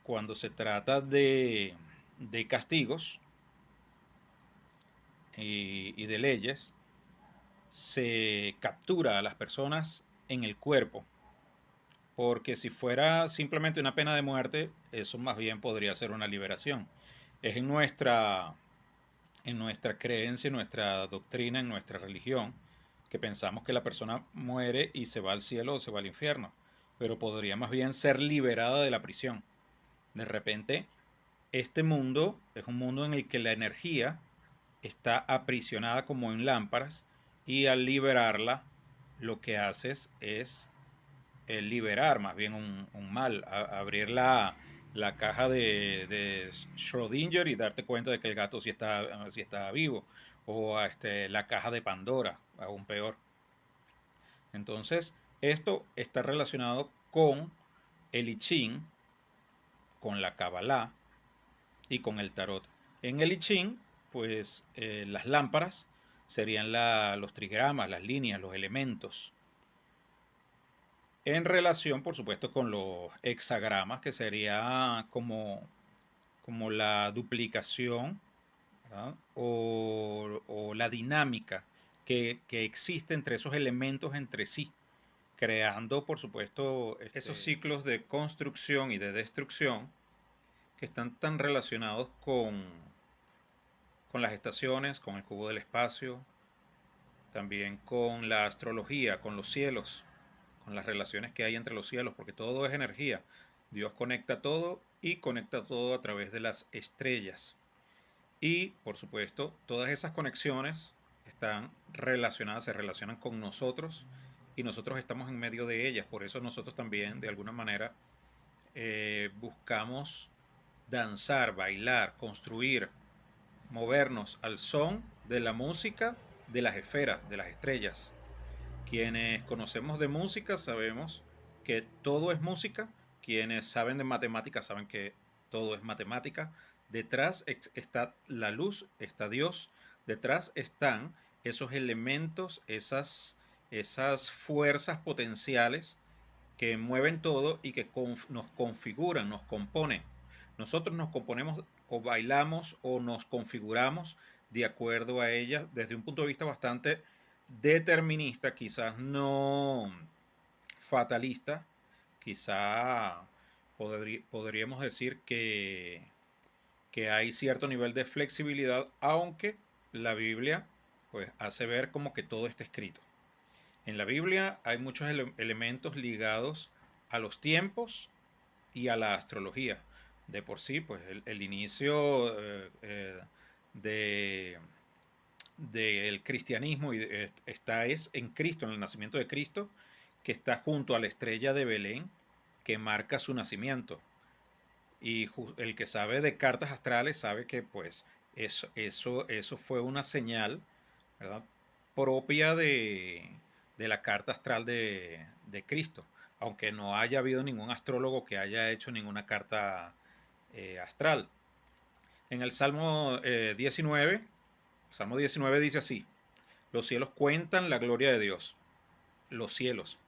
cuando se trata de castigos y de leyes, se captura a las personas en el cuerpo, porque si fuera simplemente una pena de muerte, eso más bien podría ser una liberación. Es en nuestra creencia, en nuestra doctrina, en nuestra religión, que pensamos que la persona muere y se va al cielo o se va al infierno, pero podría más bien ser liberada de la prisión. De repente, este mundo es un mundo en el que la energía está aprisionada como en lámparas y al liberarla lo que haces es liberar más bien un mal, abrir la caja de Schrödinger y darte cuenta de que el gato sí está vivo, o la caja de Pandora, aún peor. Entonces, esto está relacionado con el I Ching, con la Kabbalah y con el tarot. En el I Ching, pues las lámparas serían los trigramas, las líneas, los elementos. En relación, por supuesto, con los hexagramas, que sería como la duplicación, ¿verdad? O la dinámica que existe entre esos elementos entre sí, creando, por supuesto, esos ciclos de construcción y de destrucción que están tan relacionados con las estaciones, con el cubo del espacio, también con la astrología, con los cielos, con las relaciones que hay entre los cielos, porque todo es energía. Dios conecta todo y conecta todo a través de las estrellas. Y, por supuesto, todas esas conexiones están relacionadas, se relacionan con nosotros y nosotros estamos en medio de ellas. Por eso nosotros también, de alguna manera, buscamos danzar, bailar, construir, movernos al son de la música de las esferas, de las estrellas. Quienes conocemos de música sabemos que todo es música. Quienes saben de matemáticas saben que todo es matemática. Detrás está la luz, está Dios. Detrás están esos elementos, esas fuerzas potenciales que mueven todo y que nos configuran, nos componen. Nosotros nos componemos o bailamos o nos configuramos de acuerdo a ellas desde un punto de vista bastante determinista, quizás no fatalista, quizá podríamos decir que hay cierto nivel de flexibilidad, aunque la Biblia pues hace ver como que todo está escrito. En la Biblia hay muchos elementos ligados a los tiempos y a la astrología. De por sí, pues el inicio de, del cristianismo es en Cristo, en el nacimiento de Cristo, que está junto a la estrella de Belén, que marca su nacimiento. Y el que sabe de cartas astrales sabe que pues eso fue una señal, ¿verdad? Propia de la carta astral de Cristo, aunque no haya habido ningún astrólogo que haya hecho ninguna carta astral. En el Salmo 19 dice así: los cielos cuentan la gloria de Dios. Los cielos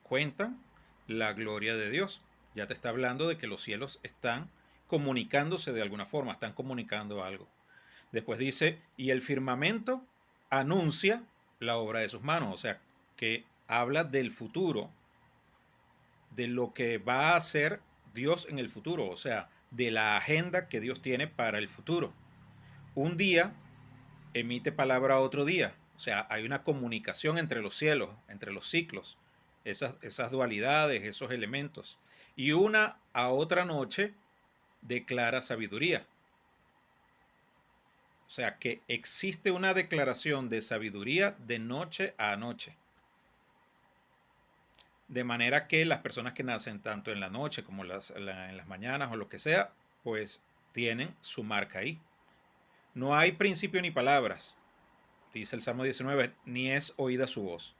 cuentan la gloria de Dios. Ya te está hablando de que los cielos están comunicándose de alguna forma, están comunicando algo. Después dice, y el firmamento anuncia la obra de sus manos, o sea, que habla del futuro, de lo que va a hacer Dios en el futuro, o sea, de la agenda que Dios tiene para el futuro. Un día emite palabra a otro día, o sea, hay una comunicación entre los cielos, entre los ciclos, esas dualidades, esos elementos. Y una a otra noche declara sabiduría. O sea, que existe una declaración de sabiduría de noche a noche. De manera que las personas que nacen tanto en la noche como en las mañanas o lo que sea, pues tienen su marca ahí. No hay principio ni palabras, dice el Salmo 19, ni es oída su voz.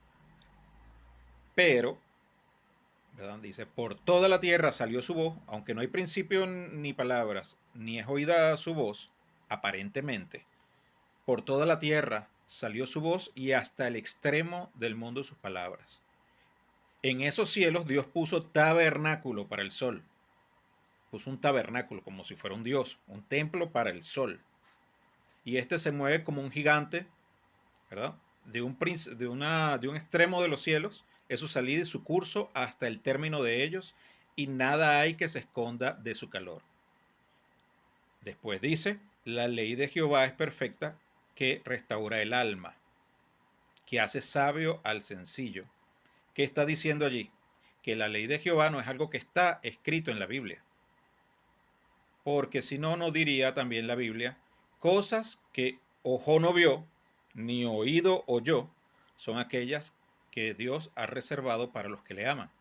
Pero, ¿verdad? Dice, por toda la tierra salió su voz, aunque no hay principio ni palabras, ni es oída su voz, aparentemente. Por toda la tierra salió su voz y hasta el extremo del mundo sus palabras. En esos cielos Dios puso tabernáculo para el sol. puso un tabernáculo como si fuera un dios, un templo para el sol. Y este se mueve como un gigante, ¿verdad? De un extremo de los cielos, es su salida y su curso hasta el término de ellos, y nada hay que se esconda de su calor. Después dice, la ley de Jehová es perfecta, que restaura el alma, que hace sabio al sencillo. ¿Qué está diciendo allí? Que la ley de Jehová no es algo que está escrito en la Biblia, porque si no, no diría también la Biblia, cosas que ojo no vio, ni oído oyó, son aquellas que Dios ha reservado para los que le aman.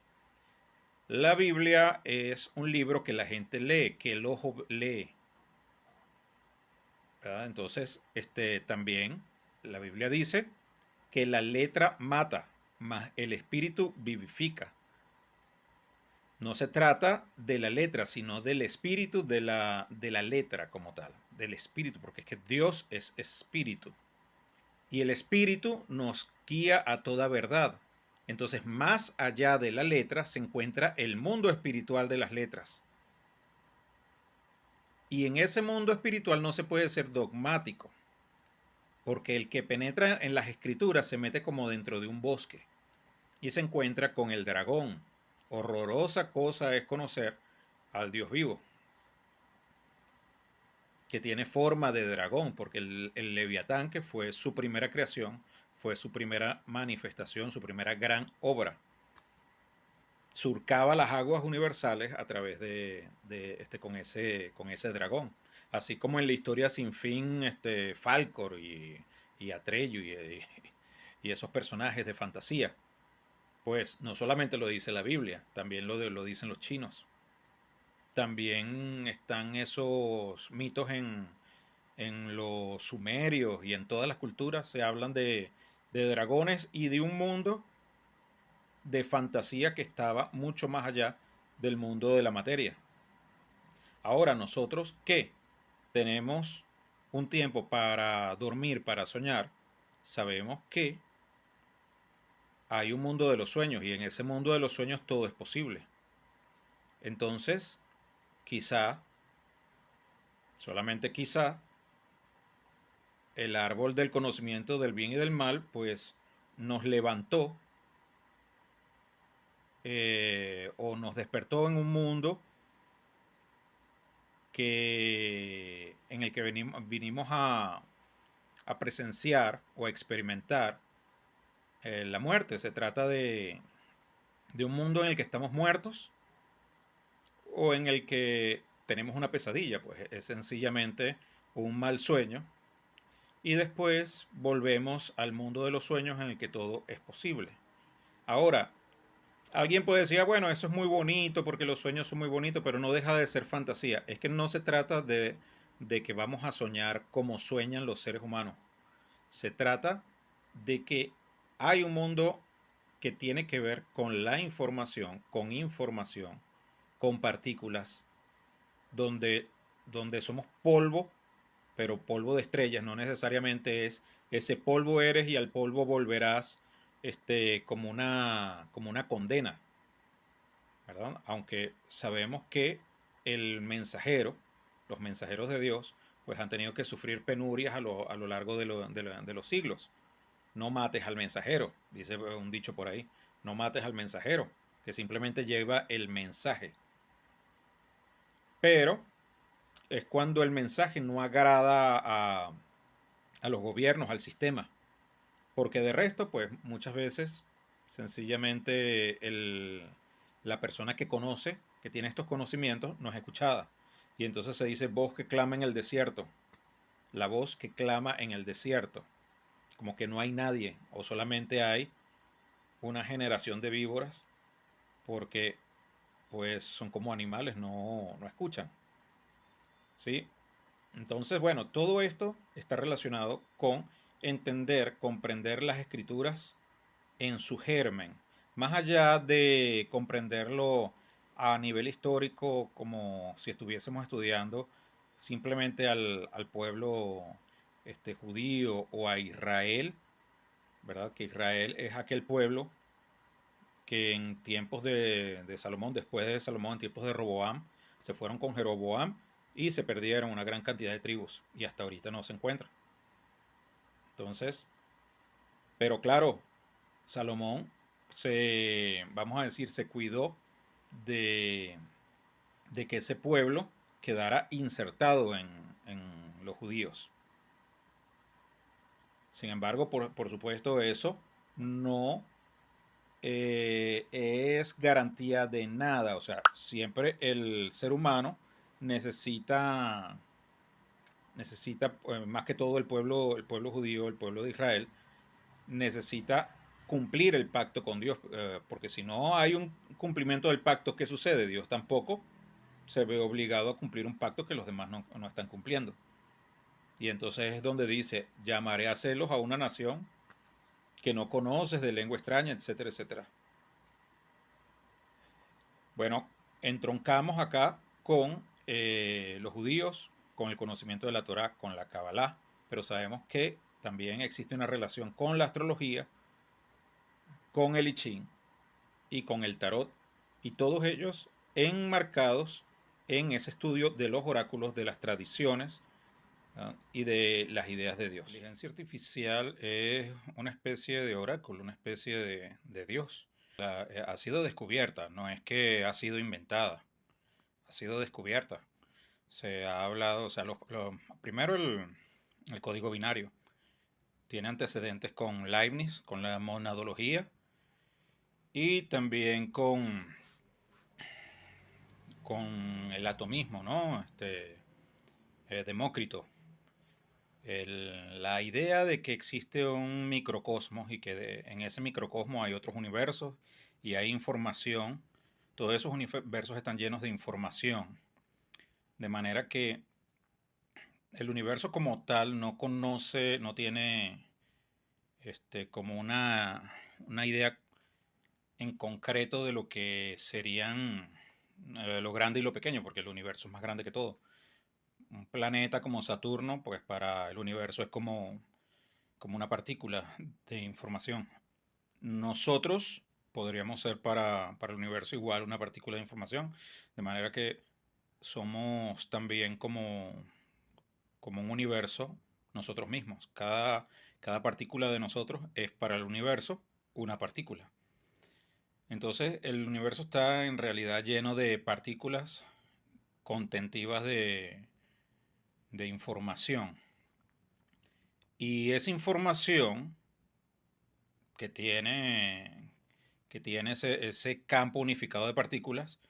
La Biblia es un libro que la gente lee, que el ojo lee, ¿verdad? Entonces, también la Biblia dice que la letra mata, mas el espíritu vivifica. No se trata de la letra, sino del espíritu de la letra como tal, del espíritu, porque es que Dios es espíritu. Y el espíritu nos guía a toda verdad. Entonces, más allá de la letra se encuentra el mundo espiritual de las letras. Y en ese mundo espiritual no se puede ser dogmático, porque el que penetra en las escrituras se mete como dentro de un bosque y se encuentra con el dragón. Horrorosa cosa es conocer al Dios vivo, que tiene forma de dragón, porque el Leviatán, que fue su primera creación, fue su primera manifestación, su primera gran obra. Surcaba las aguas universales a través con ese dragón. Así como en la historia sin fin, Falcor y Atreyu y esos personajes de fantasía. Pues no solamente lo dice la Biblia, también lo dicen los chinos. También están esos mitos en los sumerios y en todas las culturas. Se hablan de dragones y de un mundo de fantasía que estaba mucho más allá del mundo de la materia. Ahora nosotros que tenemos un tiempo para dormir, para soñar, sabemos que hay un mundo de los sueños y en ese mundo de los sueños todo es posible. Entonces, quizá, solamente quizá, el árbol del conocimiento del bien y del mal, pues nos levantó o nos despertó en un mundo en el que vinimos a presenciar o a experimentar la muerte. Se trata de un mundo en el que estamos muertos o en el que tenemos una pesadilla, pues es sencillamente un mal sueño. Y después volvemos al mundo de los sueños en el que todo es posible. Ahora, alguien puede decir, bueno, eso es muy bonito porque los sueños son muy bonitos, pero no deja de ser fantasía. Es que no se trata de que vamos a soñar como sueñan los seres humanos. Se trata de que hay un mundo que tiene que ver con la información, con partículas, donde somos polvo, pero polvo de estrellas, no necesariamente es ese polvo eres y al polvo volverás, como una condena, ¿verdad? Aunque sabemos que el mensajero, los mensajeros de Dios, pues han tenido que sufrir penurias a lo largo de los siglos. No mates al mensajero, dice un dicho por ahí. No mates al mensajero, que simplemente lleva el mensaje. Pero es cuando el mensaje no agrada a los gobiernos, al sistema. Porque de resto, pues muchas veces, sencillamente la persona que conoce, que tiene estos conocimientos, no es escuchada. Y entonces se dice voz que clama en el desierto. La voz que clama en el desierto. Como que no hay nadie, o solamente hay una generación de víboras, porque pues son como animales, no escuchan. ¿Sí? Entonces, bueno, todo esto está relacionado con entender, comprender las escrituras en su germen, más allá de comprenderlo a nivel histórico, como si estuviésemos estudiando simplemente al pueblo judío o a Israel, ¿verdad? Que Israel es aquel pueblo que en tiempos de Salomón, después de Salomón, en tiempos de Roboam, Se fueron con Jeroboam y se perdieron una gran cantidad de tribus y hasta ahorita no se encuentran. Entonces, pero claro, Salomón vamos a decir, se cuidó de, de que ese pueblo quedara insertado en los judíos. Sin embargo, por supuesto, eso no es garantía de nada. O sea, siempre el ser humano necesita, más que todo el pueblo judío, el pueblo de Israel, necesita cumplir el pacto con Dios, porque si no hay un cumplimiento del pacto, ¿qué sucede? Dios tampoco se ve obligado a cumplir un pacto que los demás no están cumpliendo. Y entonces es donde dice, llamaré a celos a una nación que no conoces, de lengua extraña, etcétera, etcétera. Bueno, entroncamos acá con los judíos, con el conocimiento de la Torá, con la Kabbalah, pero sabemos que también existe una relación con la astrología, con el I Ching y con el tarot, y todos ellos enmarcados en ese estudio de los oráculos, de las tradiciones, ¿no? Y de las ideas de Dios. La inteligencia artificial es una especie de oráculo, una especie de Dios. Ha sido descubierta, no es que ha sido inventada, ha sido descubierta. Se ha hablado, o sea, primero el código binario tiene antecedentes con Leibniz, con la monadología, y también con el atomismo, ¿no? Demócrito. La idea de que existe un microcosmos y que en ese microcosmos hay otros universos y hay información, todos esos universos están llenos de información, de manera que el universo como tal no conoce, no tiene como una idea en concreto de lo que serían lo grande y lo pequeño, porque el universo es más grande que todo. Un planeta como Saturno, pues para el universo es como una partícula de información. Nosotros podríamos ser para el universo igual una partícula de información, de manera que somos también como un universo nosotros mismos. Cada partícula de nosotros es para el universo una partícula. Entonces el universo está en realidad lleno de partículas contentivas de información. Y esa información que tiene, que tiene ese campo unificado de partículas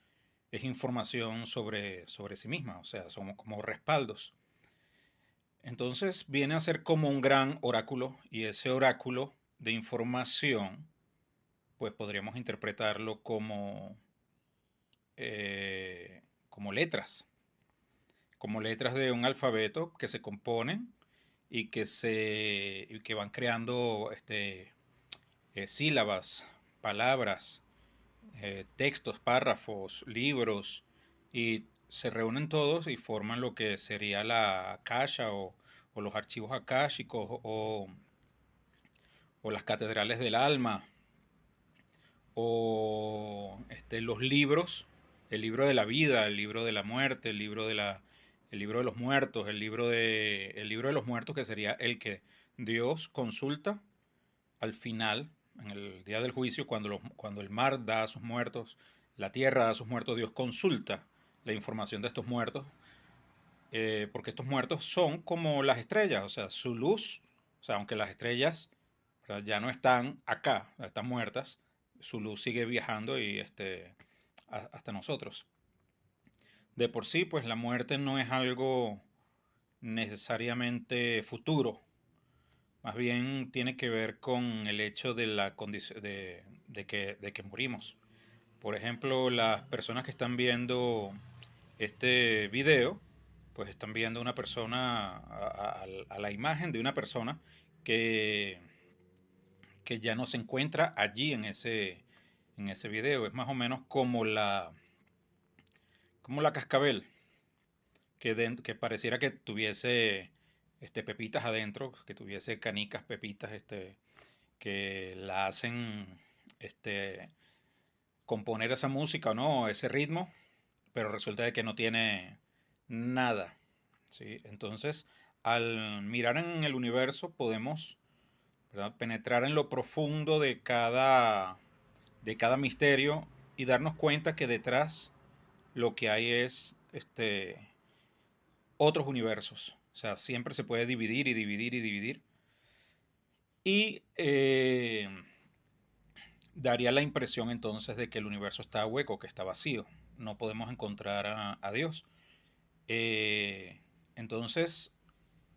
es información sobre sí misma, o sea, somos como respaldos. Entonces viene a ser como un gran oráculo, y ese oráculo de información pues podríamos interpretarlo como letras de un alfabeto que se componen y que van creando sílabas, palabras, textos, párrafos, libros, y se reúnen todos y forman lo que sería la akasha o los archivos akáshicos o las catedrales del alma o los libros, el libro de la vida, el libro de la muerte, el libro de los muertos, el libro de los muertos, que sería el que Dios consulta al final, en el día del juicio, cuando el mar da a sus muertos, la tierra da a sus muertos, Dios consulta la información de estos muertos, porque estos muertos son como las estrellas, o sea, su luz, o sea, aunque las estrellas, ¿verdad?, ya no están acá, están muertas, su luz sigue viajando y hasta nosotros. De por sí, pues la muerte no es algo necesariamente futuro, más bien tiene que ver con el hecho de la condición de que morimos. Por ejemplo, las personas que están viendo este video, pues están viendo una persona, a la imagen de una persona que, que ya no se encuentra allí en ese video. Es más o menos como la cascabel, que pareciera que tuviese pepitas adentro, que tuviese canicas, pepitas, que la hacen este, componer esa música o no, ese ritmo, pero resulta de que no tiene nada, ¿sí? Entonces, al mirar en el universo podemos, ¿verdad?, penetrar en lo profundo de cada misterio y darnos cuenta que detrás lo que hay es otros universos. O sea, siempre se puede dividir y dividir y dividir. Y daría la impresión entonces de que el universo está hueco, que está vacío. No podemos encontrar a Dios. Eh, entonces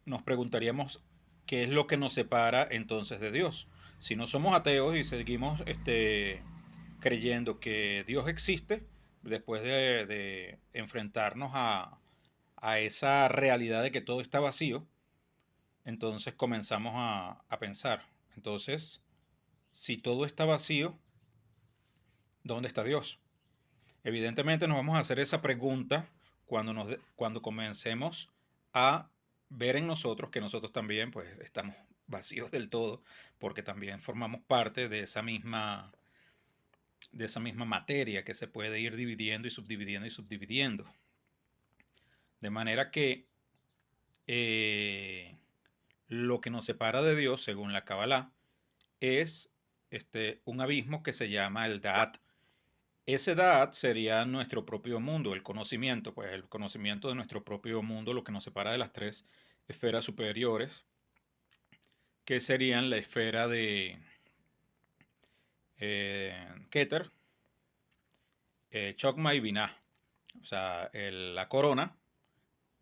nos preguntaríamos qué es lo que nos separa entonces de Dios. Si no somos ateos y seguimos creyendo que Dios existe, después de enfrentarnos a esa realidad de que todo está vacío, entonces comenzamos a pensar, entonces, si todo está vacío, ¿dónde está Dios? Evidentemente nos vamos a hacer esa pregunta cuando comencemos a ver en nosotros que nosotros también pues estamos vacíos del todo, porque también formamos parte de esa misma materia que se puede ir dividiendo y subdividiendo y subdividiendo. De manera que eh, lo que nos separa de Dios, según la Kabbalah, es un abismo que se llama el Da'at. Ese Da'at sería nuestro propio mundo, el conocimiento, pues el conocimiento de nuestro propio mundo, lo que nos separa de las tres esferas superiores, que serían la esfera de Keter, Chokma y Binah. O sea, la corona,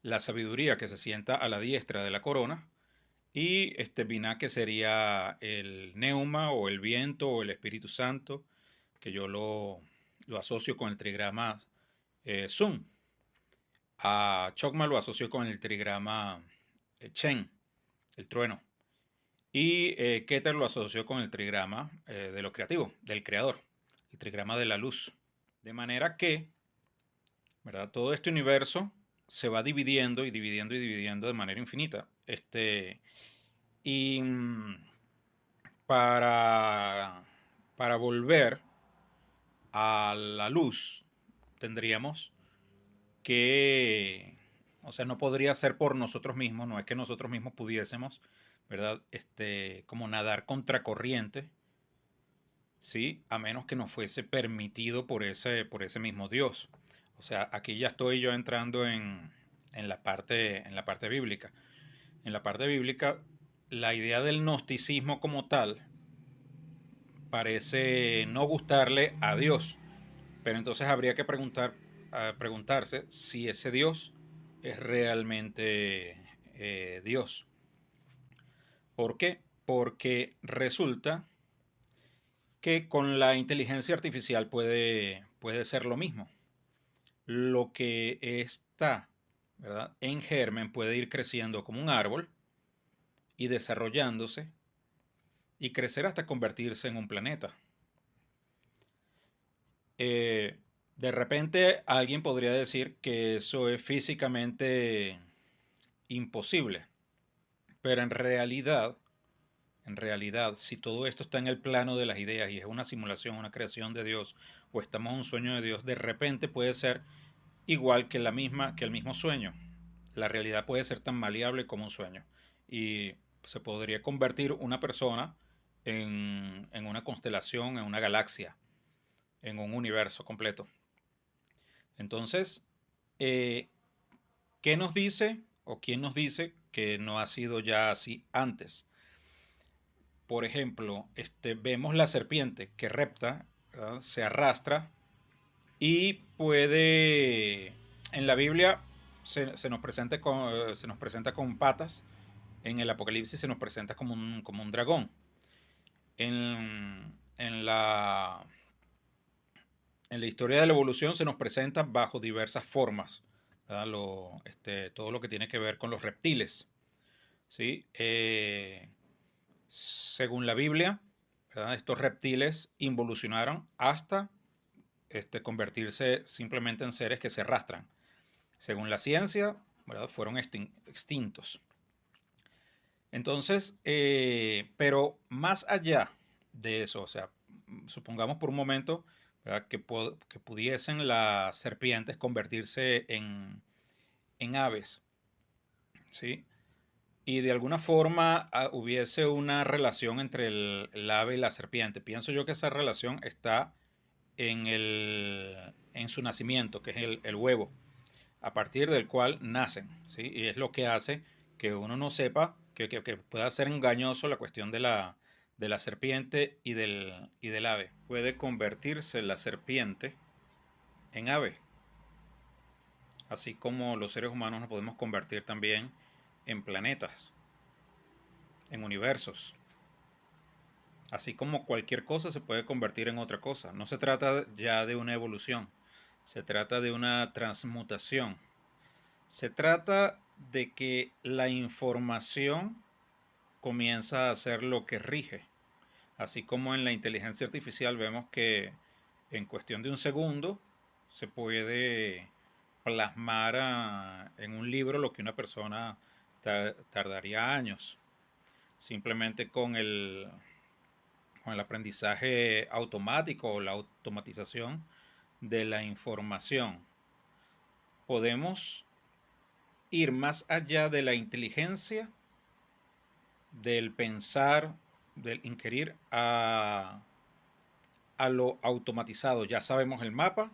la sabiduría que se sienta a la diestra de la corona, y Binah, que sería el Neuma o el viento o el Espíritu Santo, que yo lo asocio con el trigrama Sun. A Chokma lo asocio con el trigrama Chen, el trueno. Y Keter lo asoció con el trigrama de lo creativo, del creador, el trigrama de la luz. De manera que, ¿verdad?, todo este universo se va dividiendo y dividiendo y dividiendo de manera infinita. Y para, para volver a la luz, tendríamos que, o sea, no podría ser por nosotros mismos, no es que nosotros mismos pudiésemos, ¿verdad? Como nadar contracorriente, ¿sí? A menos que nos fuese permitido por ese mismo Dios. O sea, aquí ya estoy yo entrando en la parte bíblica. En la parte bíblica, la idea del gnosticismo como tal parece no gustarle a Dios. Pero entonces habría que preguntarse si ese Dios es realmente Dios. ¿Por qué? Porque resulta que con la inteligencia artificial puede ser lo mismo. Lo que está, ¿verdad?, en germen puede ir creciendo como un árbol y desarrollándose y crecer hasta convertirse en un planeta. De repente alguien podría decir que eso es físicamente imposible, pero en realidad, si todo esto está en el plano de las ideas y es una simulación, una creación de Dios, o estamos en un sueño de Dios, de repente puede ser igual que que el mismo sueño. La realidad puede ser tan maleable como un sueño. Y se podría convertir una persona en una constelación, en una galaxia, en un universo completo. Entonces, eh, ¿qué nos dice o quién nos dice que no ha sido ya así antes? Por ejemplo, vemos la serpiente que repta, ¿verdad?, se arrastra y puede, en la Biblia se nos presenta con patas, en el Apocalipsis se nos presenta como un dragón. En en la historia de la evolución se nos presenta bajo diversas formas, ¿verdad? Todo lo que tiene que ver con los reptiles, ¿sí? Según la Biblia, ¿verdad?, estos reptiles involucionaron hasta convertirse simplemente en seres que se arrastran. Según la ciencia, ¿verdad?, fueron extintos. Entonces, pero más allá de eso, o sea, supongamos por un momento ¿verdad? Que pudiesen las serpientes convertirse en aves, ¿sí? Y de alguna forma hubiese una relación entre el ave y la serpiente. Pienso yo que esa relación está en su nacimiento, que es el huevo, a partir del cual nacen, ¿sí? Y es lo que hace que uno no sepa, que pueda ser engañoso la cuestión de la serpiente y del ave. Puede convertirse la serpiente en ave, así como los seres humanos nos podemos convertir también en planetas, en universos. Así como cualquier cosa se puede convertir en otra cosa. No se trata ya de una evolución, se trata de una transmutación. Se trata de que la información comienza a ser lo que rige. Así como en la inteligencia artificial vemos que en cuestión de un segundo se puede plasmar en un libro lo que una persona tardaría años, simplemente con el aprendizaje automático o la automatización de la información. Podemos ir más allá de la inteligencia, del pensar, del inquirir a lo automatizado. Ya sabemos el mapa,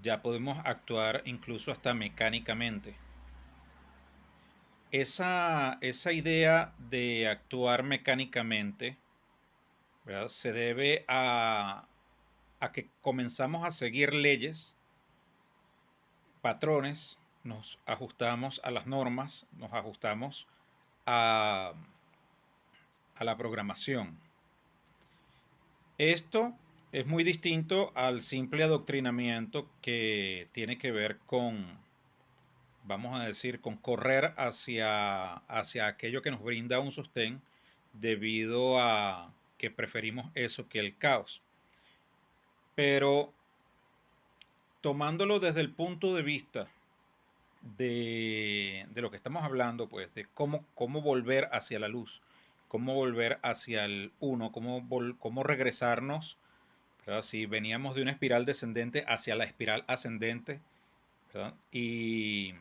ya podemos actuar incluso hasta mecánicamente. Esa idea de actuar mecánicamente, ¿verdad? Se debe a que comenzamos a seguir leyes, patrones, nos ajustamos a las normas, nos ajustamos a, a la programación. Esto es muy distinto al simple adoctrinamiento que tiene que ver con, vamos a decir, con correr hacia aquello que nos brinda un sostén debido a que preferimos eso que el caos. Pero tomándolo desde el punto de vista de lo que estamos hablando, pues, de cómo volver hacia la luz, cómo volver hacia el uno, cómo regresarnos, ¿verdad? Si veníamos de una espiral descendente hacia la espiral ascendente, ¿verdad? Y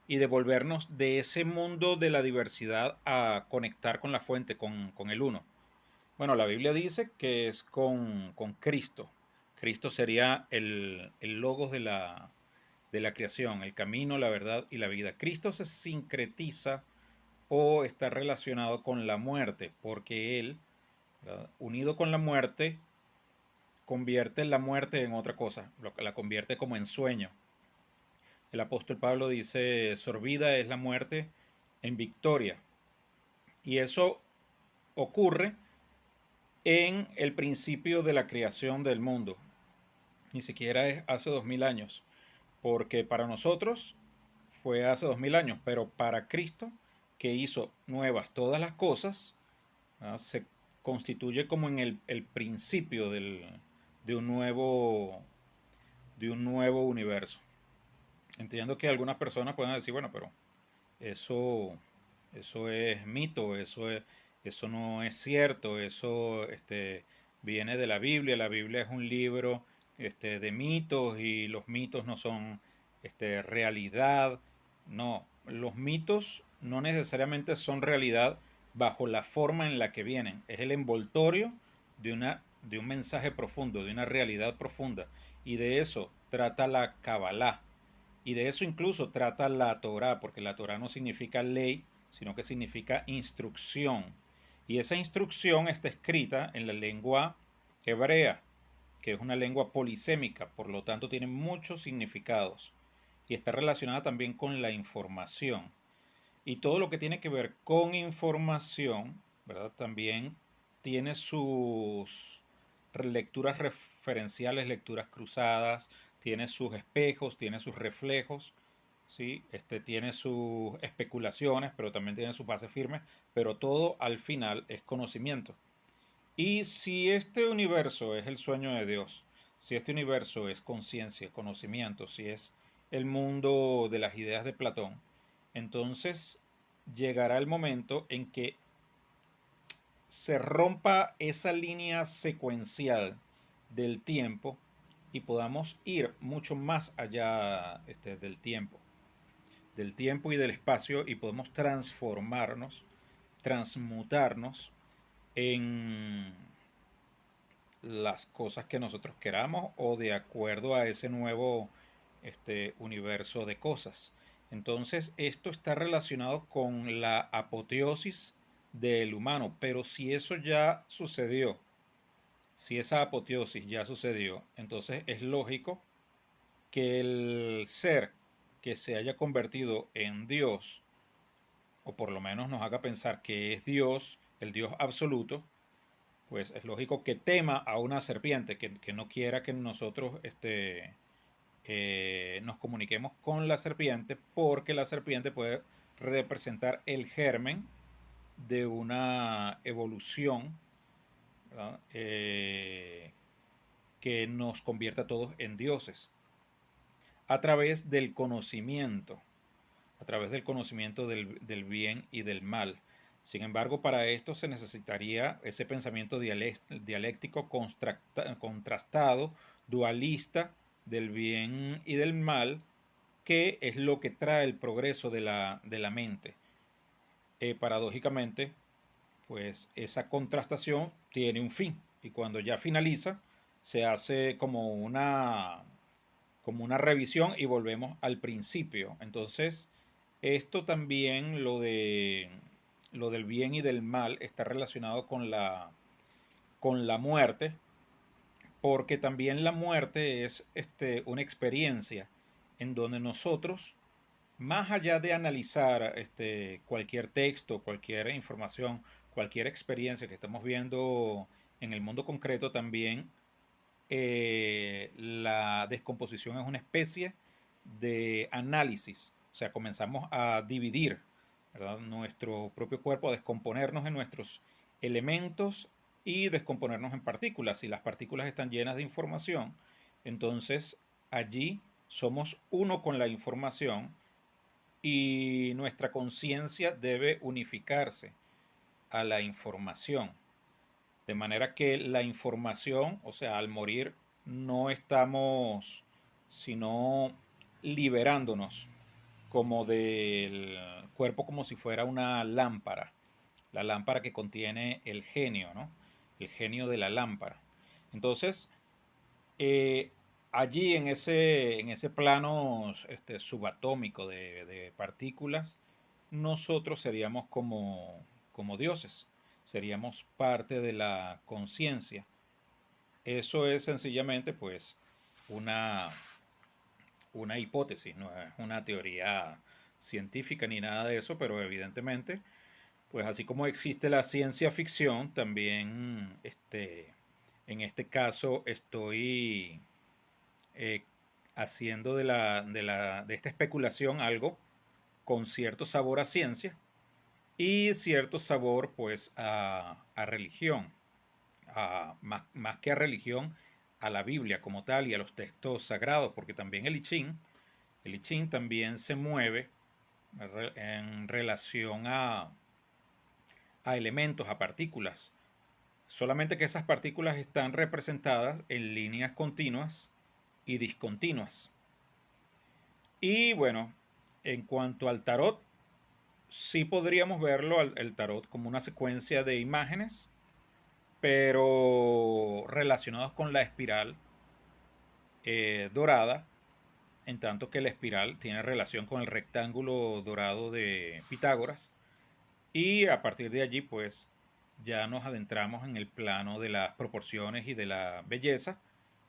devolvernos de ese mundo de la diversidad a conectar con la fuente, con el uno. Bueno, la Biblia dice que es con Cristo. Cristo sería el logos de la creación, el camino, la verdad y la vida. Cristo se sincretiza o está relacionado con la muerte, porque Él, ¿verdad? Unido con la muerte, convierte la muerte en otra cosa, la convierte como en sueño. El apóstol Pablo dice, sorbida es la muerte en victoria. Y eso ocurre en el principio de la creación del mundo. Ni siquiera es hace 2000 años, porque para nosotros fue hace 2000 años, pero para Cristo, que hizo nuevas todas las cosas, se constituye como en el principio de un nuevo, de un nuevo universo. Entiendo que algunas personas pueden decir, bueno, pero eso, eso es mito, eso no es cierto, eso viene de la Biblia es un libro de mitos y los mitos no son realidad. No, los mitos no necesariamente son realidad bajo la forma en la que vienen, es el envoltorio de un mensaje profundo, de una realidad profunda. Y de eso trata la Kabbalah. Y de eso incluso trata la Torá, porque la Torá no significa ley, sino que significa instrucción. Y esa instrucción está escrita en la lengua hebrea, que es una lengua polisémica, por lo tanto tiene muchos significados. Y está relacionada también con la información. Y todo lo que tiene que ver con información, ¿verdad? También tiene sus lecturas referenciales, lecturas cruzadas, tiene sus espejos, tiene sus reflejos, ¿sí? Tiene sus especulaciones, pero también tiene sus bases firmes, pero todo al final es conocimiento. Y si este universo es el sueño de Dios, si este universo es conciencia, conocimiento, si es el mundo de las ideas de Platón, entonces llegará el momento en que se rompa esa línea secuencial del tiempo y podamos ir mucho más allá del tiempo y del espacio, y podemos transformarnos, transmutarnos en las cosas que nosotros queramos o de acuerdo a ese nuevo universo de cosas. Entonces, esto está relacionado con la apoteosis del humano, pero si eso ya sucedió, si esa apoteosis ya sucedió, entonces es lógico que el ser que se haya convertido en Dios, o por lo menos nos haga pensar que es Dios, el Dios absoluto, pues es lógico que tema a una serpiente, que no quiera que nosotros nos comuniquemos con la serpiente, porque la serpiente puede representar el germen de una evolución, que nos convierta a todos en dioses a través del conocimiento, a través del conocimiento del bien y del mal. Sin embargo, para esto se necesitaría ese pensamiento dialéctico contrastado, dualista, del bien y del mal, que es lo que trae el progreso de la mente. Paradójicamente, pues esa contrastación tiene un fin, y cuando ya finaliza, se hace como una revisión y volvemos al principio. Entonces, esto también, lo del bien y del mal, está relacionado con la muerte, porque también la muerte es una experiencia en donde nosotros, más allá de analizar cualquier texto, cualquier información, cualquier experiencia que estamos viendo en el mundo concreto, también la descomposición es una especie de análisis. O sea, comenzamos a dividir, ¿verdad?, nuestro propio cuerpo, a descomponernos en nuestros elementos y descomponernos en partículas. Si las partículas están llenas de información, entonces allí somos uno con la información, y nuestra conciencia debe unificarse a la información. De manera que la información, o sea, al morir, no estamos sino liberándonos como del cuerpo, como si fuera una lámpara, la lámpara que contiene el genio, ¿no? El genio de la lámpara. Entonces, eh, allí en ese plano subatómico de partículas, nosotros seríamos como dioses, seríamos parte de la conciencia. Eso es sencillamente pues una, una hipótesis, no es una teoría científica ni nada de eso, pero evidentemente, pues así como existe la ciencia ficción, también en este caso estoy eh, haciendo de esta especulación algo con cierto sabor a ciencia y cierto sabor pues a religión, más que a religión, a la Biblia como tal y a los textos sagrados, porque también el I Ching también se mueve en relación a elementos, a partículas, solamente que esas partículas están representadas en líneas continuas y discontinuas. Y bueno, en cuanto al tarot, sí podríamos verlo el tarot como una secuencia de imágenes, pero relacionados con la espiral dorada, en tanto que la espiral tiene relación con el rectángulo dorado de Pitágoras. Y a partir de allí, pues, ya nos adentramos en el plano de las proporciones y de la belleza,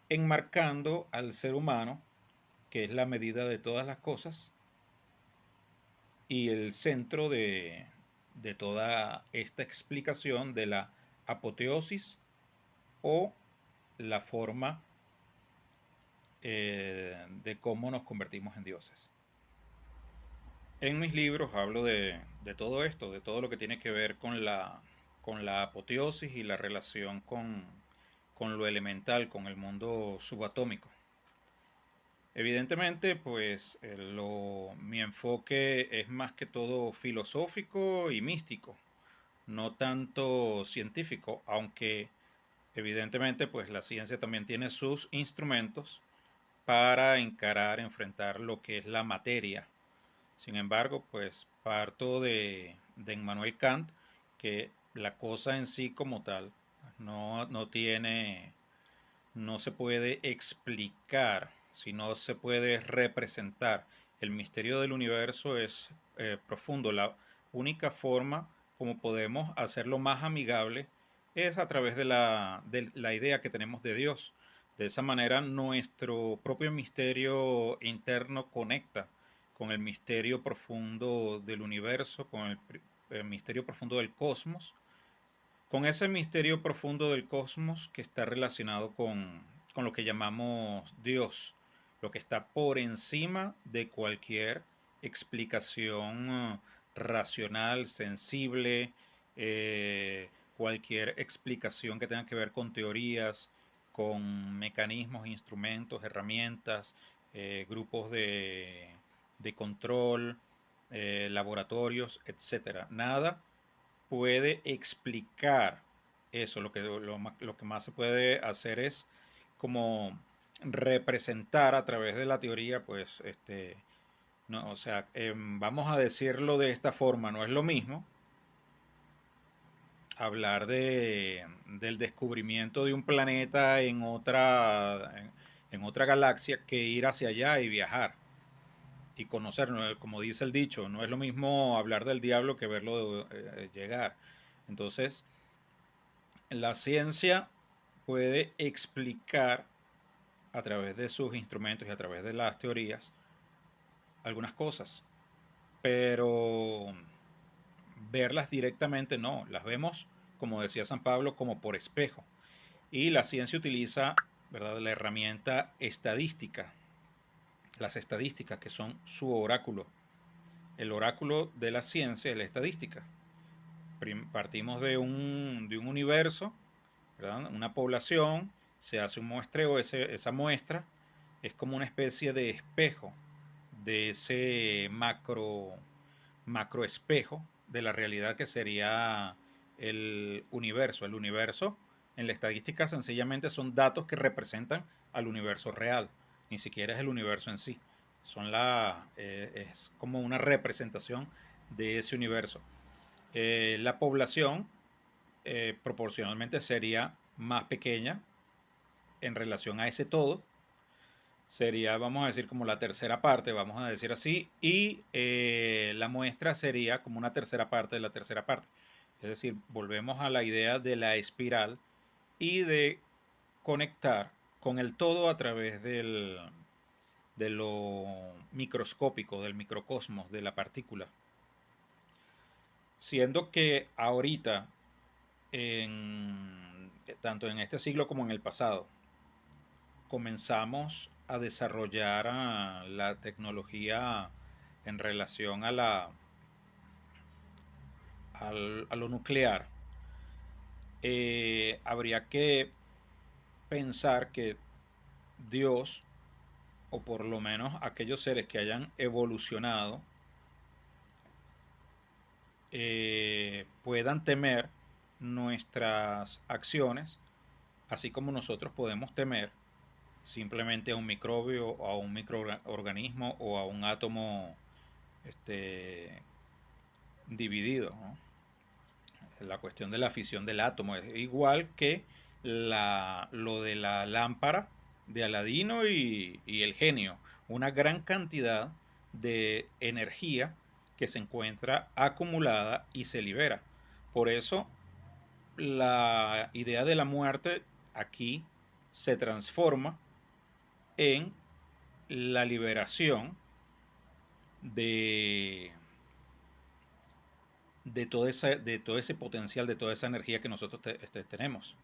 enmarcando al ser humano, que es la medida de todas las cosas, y el centro de toda esta explicación de la apoteosis, o la forma de cómo nos convertimos en dioses. En mis libros hablo de todo esto, de todo lo que tiene que ver con la apoteosis y la relación con lo elemental, con el mundo subatómico. Evidentemente, pues mi enfoque es más que todo filosófico y místico, no tanto científico, aunque Evidentemente, pues la ciencia también tiene sus instrumentos para encarar, enfrentar lo que es la materia. Sin embargo, pues parto de Immanuel Kant, que la cosa en sí como tal no tiene, no se puede explicar, sino se puede representar. El misterio del universo es profundo. La única forma como podemos hacerlo más amigable es a través de la idea que tenemos de Dios. De esa manera nuestro propio misterio interno conecta con el misterio profundo del universo, con el misterio profundo del cosmos, con ese misterio profundo del cosmos que está relacionado con lo que llamamos Dios, lo que está por encima de cualquier explicación racional, sensible, cualquier explicación que tenga que ver con teorías, con mecanismos, instrumentos, herramientas, grupos de control, laboratorios, etcétera. Nada puede explicar eso. Lo que más se puede hacer es como representar a través de la teoría, pues, no, o sea, vamos a decirlo de esta forma, no es lo mismo hablar del descubrimiento de un planeta en otra galaxia que ir hacia allá y viajar y conocerlo. Como dice el dicho, no es lo mismo hablar del diablo que verlo llegar. Entonces, la ciencia puede explicar a través de sus instrumentos y a través de las teorías algunas cosas, pero verlas directamente no, las vemos, como decía San Pablo, como por espejo. Y la ciencia utiliza, ¿verdad?, la herramienta estadística, las estadísticas que son su oráculo. El oráculo de la ciencia es la estadística. Partimos de un universo, ¿verdad?, una población, se hace un muestreo, esa muestra es como una especie de espejo de ese macro espejo de la realidad que sería el universo. El universo en la estadística sencillamente son datos que representan al universo real, ni siquiera es el universo en sí. Es como una representación de ese universo. La población proporcionalmente sería más pequeña en relación a ese todo. Sería, vamos a decir, como la tercera parte, vamos a decir así, y la muestra sería como una tercera parte de la tercera parte. Es decir, volvemos a la idea de la espiral y de conectar con el todo a través de lo microscópico, del microcosmos, de la partícula. Siendo que ahorita, tanto en este siglo como en el pasado, comenzamos a desarrollar la tecnología en relación a lo nuclear, habría que pensar que Dios, o por lo menos aquellos seres que hayan evolucionado, puedan temer nuestras acciones, así como nosotros podemos temer simplemente a un microbio o a un microorganismo o a un átomo este, dividido, ¿no? La cuestión de la fisión del átomo es igual que lo de la lámpara de Aladino y el genio, una gran cantidad de energía que se encuentra acumulada y se libera. Por eso la idea de la muerte aquí se transforma en la liberación de, de todo ese potencial, de toda esa energía que nosotros tenemos.